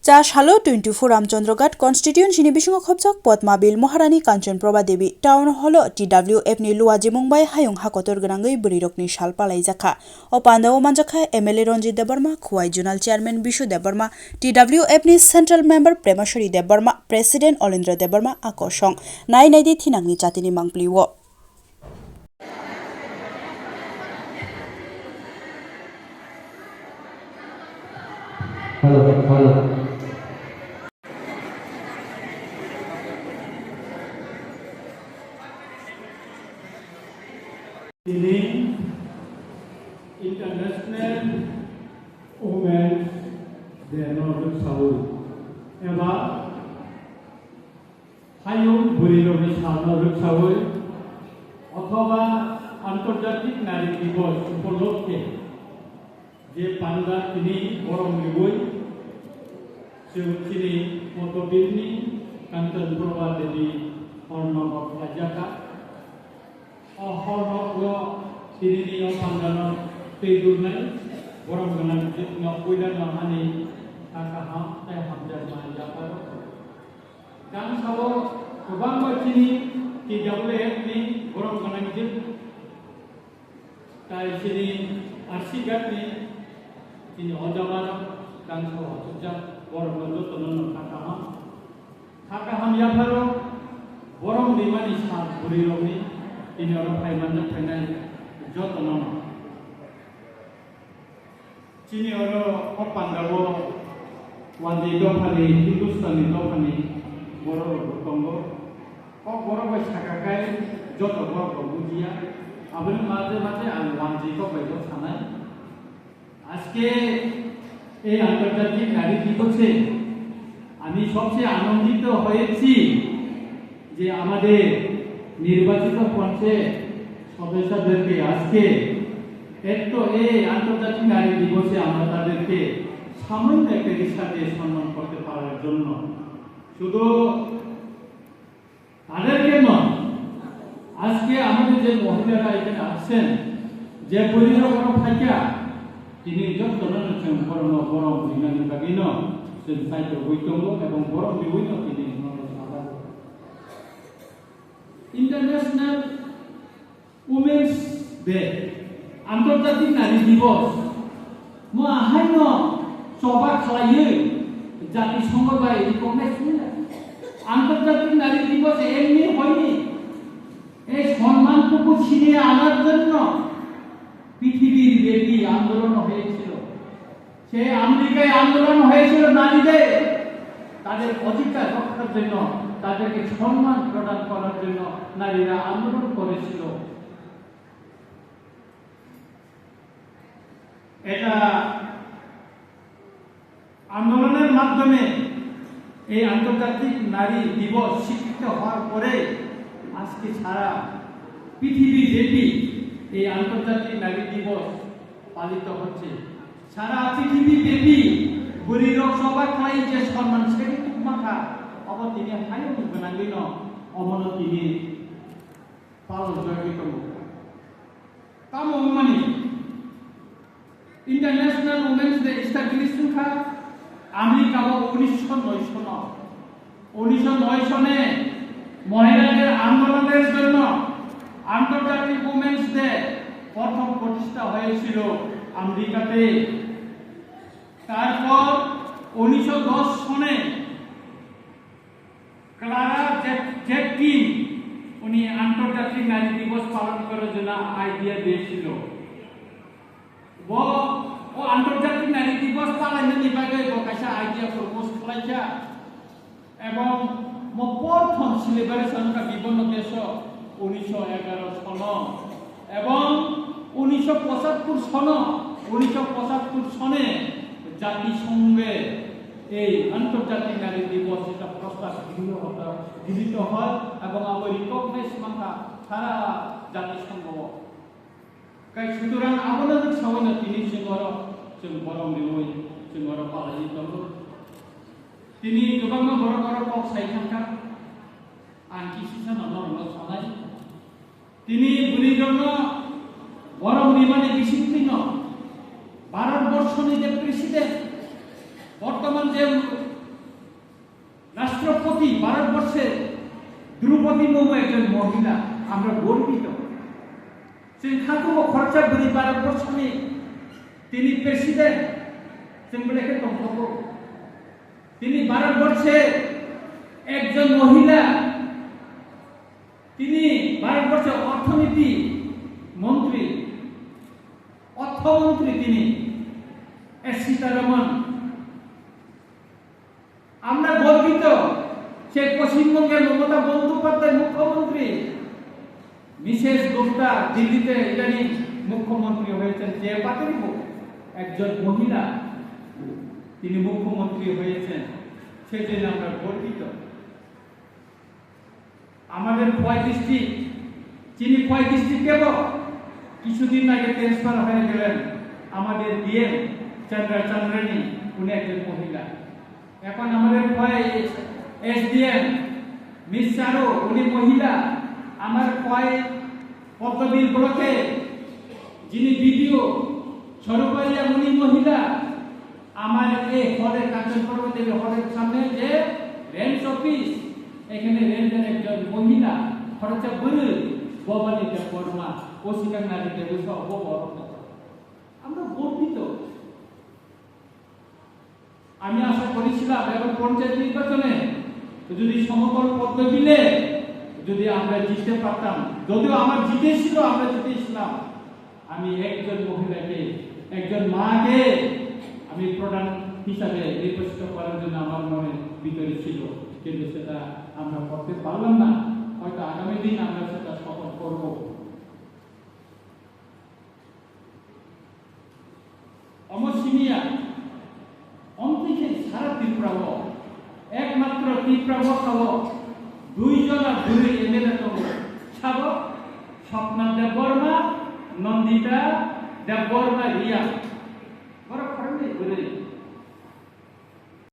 चा सालो 24 रामचंद्रघाट कन्स्टिट्युएन्सीनि बिसुङाव खबजाक पद्मा बिल महारानी कांचनप्रभा देवी टाउन हल TWF नि लुवाजी मुंबाई हायुं हाकतर गोनाङै बुरिरकनि साल पालाइजाखा अ पान्दाव मानजाखा MLA रंजित देबबर्मा खुवाई जुनाल चेयरमैन बिशु देबबर्मा TWF नि central member Premaswari Debbarma president Alindra Debbarma आकर्षण नाय नायदि थिनांनि जातिनि मांप्लिव ini International Women's Day Nordic Saul एबा हायुं बुरिरकनि सान Nordic Saul अथवा आंतर्जातिक नारी दिवस उपलक्षे जे पांडा तिनि गरम लिबुई जों तिनि मतबिलनि कांचनप्रभा देवी हरनगक हाजाका अहरनगो तिनि पांडानो पेदुरनाय गरम गोनां जितनो उइला नहानि आकाहा ताय हामजा माजाफार गां सावो गोबां बाथिनि TWF नि गरम गोनां जित ताय सिनि आरसिगातनि तिनि अजाबार गां सावो हजजा गरम जतनो थाकाहाम याफारो गरम दैमानि सा बुरिरकनि ini orang Thailand dengan jotonon. Cini orang opan dawo wandi dopani Hindustani dopani boro bertombo. Kok boro bersakakai joto boro berbunyiya. Abang maze an wandi kok bejo sana. Aske আন্তর্জাতিক নারী দিবসে আমি সবচেয়ে আনন্দিত হয়েছি যে আমাদের নির্বাচিত পঞ্চে সদস্যদেরকে আজকে একটু এই আন্তর্জাতিক নারী দিবসে আমরা তাদেরকে সামান্য একটা রিক্সা দিয়ে সম্মান করতে পারার জন্য শুধু তাদেরকে নয় আজকে আমাদের যে মহিলারা এখানে আসছেন যে বুরিরকম থাকা তিনি যতজন গরম গরম বিজ্ঞানী বাগিন সে সাহিত্য বৈতঙ্গ এবং গরম বিভিন্ন তিনি इंटरनेशनल वुमेन्स डे आंतर्जातिक नारी दिवस मो आहायनो सभा खालायो जाति संघ बाय रिकगनाइज आंतर्जातिक नारी दिवस एमनि হয়নি এই সম্মানটুকু ছিনিয়ে আনার জন্য পৃথিবীর ব্যাপী আন্দোলন হয়েছিল সেই আমেরিকায় আন্দোলন হয়েছিল নারীদের তাদের অধিকার রক্ষার জন্য তাদেরকে সম্মান প্রদান করার জন্য নারীরা আন্দোলন করেছিল এটা আন্দোলনের মাধ্যমে এই আন্তর্জাতিক নারী দিবস স্বীকৃত হওয়ার পরে আজকে সারা পৃথিবী ব্যাপী এই আন্তর্জাতিক নারী দিবস পালিত হচ্ছে সারা পৃথিবী ব্যাপী বুরিরক সভা খাই যে সম্মান সেটি মাথা अब तिनी हायुं गोनाङैन अमन तिनी पालन जयगितम काममानि इंटरनेशनल वुमेन्स डे एस्टाब्लिशमेंट का আমেরিকা 1909 সনে মহিলাদের আন্দোলনের জন্য আন্তর্জাতিক ওমেন্স ডে প্রথম প্রতিষ্ঠা হয়েছিল আমেরিকাতে তারপর 1910 সনে ক্লারা জ্যাককিন উনি আন্তর্জাতিক নারী দিবস পালন করার জন্য আইডিয়া দিয়েছিল ও আন্তর্জাতিক নারী দিবস পালনের বাগে কাইসা আইডিয়া প্রপোজ খালাইছা এবং প্রথম সেলিব্রেশন কা বিভিন্ন দেশ 1911 সন এবং 1975 সনে জাতিসংঘে এই আন্তর্জাতিক নারী দিবস এটা প্রস্তাব গৃহীত হয় এবং আমার রিকগনাইজ মাথা সারা জাতিসংঘ সুতরাং আমাদের সবাই তিনি जों गरम लिबुई जों पालायि दं তিনি गोबां बर' पक साइखांखा आं किसिसा नरम सानाय তিনি বুড়িগঙ্গ গরম বিমানে ডিসিপ্লিন ভারতবর্ষের যে প্রেসিডেন্ট বর্তমান যে সত্যি ভারতবর্ষে দ্রৌপদী মুর্মু একজন মহিলা, আমরা গর্বিত। সেই ঠাকুর খরচা করি ভারতবর্ষ নিয়ে, তিনি প্রেসিডেন্ট, সিম্বলেকে তঙ্কব, তিনি ভারতবর্ষে একজন মহিলা, তিনি ভারতবর্ষের অর্থনীতি মন্ত্রী, অর্থমন্ত্রী তিনি এস সীতারমন। আমরা গর্বিত সে পশ্চিমবঙ্গের মমতা বন্দ্যোপাধ্যায় মুখ্যমন্ত্রী, মিসেস গুপ্তা দিল্লিতে ইদানিং মুখ্যমন্ত্রী হয়েছেন, যে পাত্রী একজন মহিলা, তিনি মুখ্যমন্ত্রী হয়েছেন, সেজন্য আমরা গর্বিত। আমাদের খোয়াই ডিস্ট্রিক্ট, যিনি খোয়াই ডিস্ট্রিক্টে কিছুদিন আগে ট্রান্সফার হয়ে গেলেন আমাদের ডিএম চন্দ্রানী, উনি একজন মহিলা। এখন আমাদের খোয়াই এসডিএম মিস চারু, উনি মহিলা। আমার খোয়াই পদ্মবিল ব্লকে যিনি বিডিও সরকারিয়া, উনি মহিলা। আমার এই হলের কাঞ্চন পর্বতের হলের সামনে যে রেঞ্জ অফিস, এখানে রেঞ্জের একজন মহিলা, খরচা বলে ভবানী দেব বর্মা, কৌশিকা নারী দেব, আমরা গর্বিত। আমি আশা করেছিলাম এবং পঞ্চায়েত নির্বাচনে যদি সমতল পদ্মবিলে যদি আমরা জিততে পারতাম, যদিও আমার জিতেছিল, আমরা জিতেছিলাম, আমি একজন মহিলাকে, একজন মাকে আমি প্রধান হিসাবে নির্বাচিত করার জন্য আমার মনে ভিতরে ছিল, কিন্তু সেটা আমরা করতে পারলাম না। হয়তো আগামী দিন আমরা সেটা সফল করব। অমরসিনিয়া অন্তিকে সারা ত্রিপুরাব, একমাত্র ত্রিপুরাব খাব, দুইজনা ঘুরে এমএলএ তব ছাব, স্বপ্না দেববর্মা, নন্দিতা দেববর্মা রিয়া, বড় খরচে ঘুরে